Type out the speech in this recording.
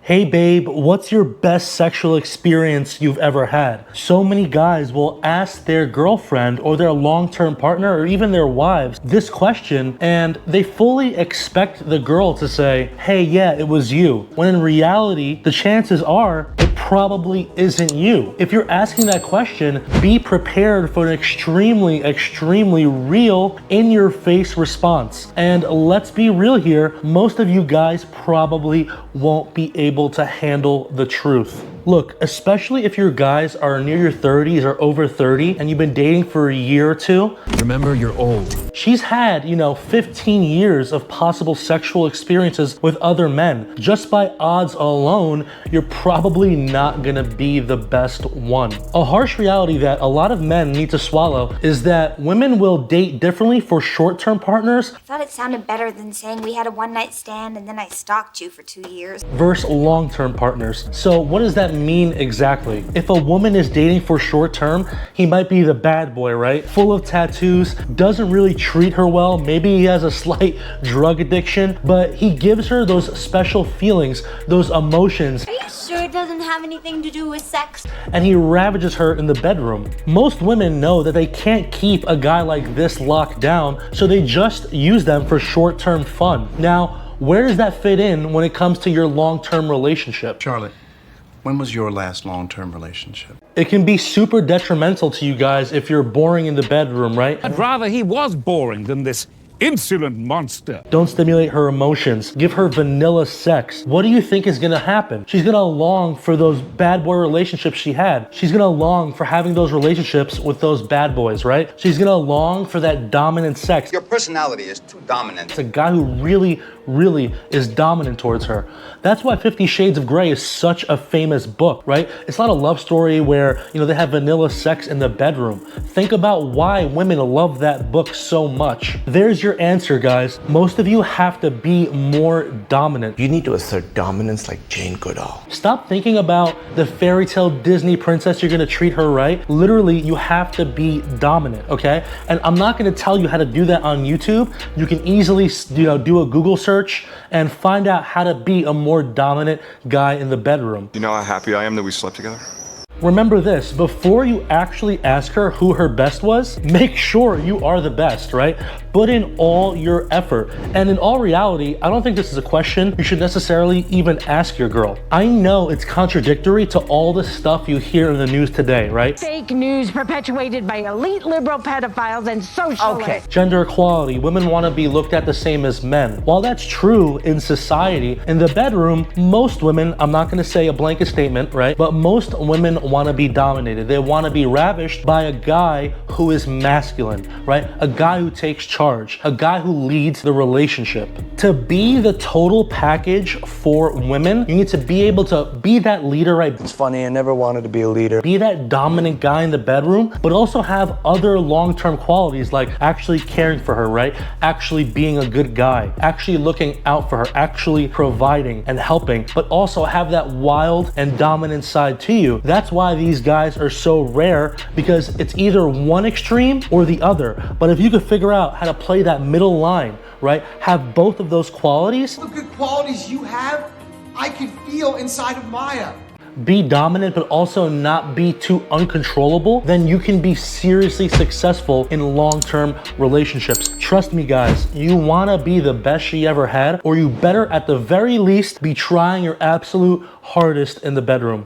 Hey babe, what's your best sexual experience you've ever had? So many guys will ask their girlfriend or their long-term partner or even their wives this question, and they fully expect the girl to say, hey, yeah, it was you. When in reality, the chances are it probably isn't you. If you're asking that question, be prepared for an extremely real, in-your-face response. And let's be real here, most of you guys probably won't be able to handle the truth. Look, especially if your guys are near your 30s or over 30 and you've been dating for a year or two. Remember, you're old. She's had, 15 years of possible sexual experiences with other men. Just by odds alone, you're probably not gonna be the best one. A harsh reality that a lot of men need to swallow is that women will date differently for short-term partners. I thought it sounded better than saying we had a one-night stand and then I stalked you for 2 years. Versus long-term partners. So what does that mean exactly? If a woman is dating for short-term, he might be the bad boy, right? Full of tattoos, doesn't really treat her well, maybe he has a slight drug addiction, but he gives her those special feelings, those emotions. Are you sure it doesn't have anything to do with sex? And he ravages her in the bedroom. Most women know that they can't keep a guy like this locked down, so they just use them for short-term fun. Now, where does that fit in when it comes to your long-term relationship? Charlie, when was your last long-term relationship? It can be super detrimental to you guys if you're boring in the bedroom, right? I'd rather he was boring than this insolent monster. Don't stimulate her emotions. Give her vanilla sex. What do you think is gonna happen? She's gonna long for those bad boy relationships she had. She's gonna long for having those relationships with those bad boys, right? She's gonna long for that dominant sex. Your personality is too dominant. It's a guy who really is dominant towards her. That's why 50 Shades of Grey is such a famous book, right? It's not a love story where, they have vanilla sex in the bedroom. Think about why women love that book so much. There's your answer, guys. Most of you have to be more dominant. You need to assert dominance like Jane Goodall. Stop thinking about the fairy tale Disney princess, you're gonna treat her right. Literally, you have to be dominant, okay? And I'm not gonna tell you how to do that on YouTube. You can easily, do a Google search and find out how to be a more dominant guy in the bedroom. You know how happy I am that we slept together? Remember this, before you actually ask her who her best was, make sure you are the best, right? Put in all your effort. And in all reality, I don't think this is a question you should necessarily even ask your girl. I know it's contradictory to all the stuff you hear in the news today, right? Fake news perpetuated by elite liberal pedophiles and socialists. Gender equality, women want to be looked at the same as men. While that's true in society, in the bedroom, most women, I'm not going to say a blanket statement, right? But most women want to be dominated. They want to be ravished by a guy who is masculine, right? A guy who takes charge, a guy who leads the relationship. To be the total package for women, you need to be able to be that leader, right? It's funny, I never wanted to be a leader. Be that dominant guy in the bedroom, but also have other long-term qualities like actually caring for her, right? Actually being a good guy, actually looking out for her, actually providing and helping, but also have that wild and dominant side to you. That's why these guys are so rare, because it's either one extreme or the other. But if you could figure out how to play that middle line, right? Have both of those qualities. The good qualities you have, I can feel inside of Maya. Be dominant, but also not be too uncontrollable, then you can be seriously successful in long-term relationships. Trust me, guys, you wanna be the best she ever had, or you better at the very least be trying your absolute hardest in the bedroom.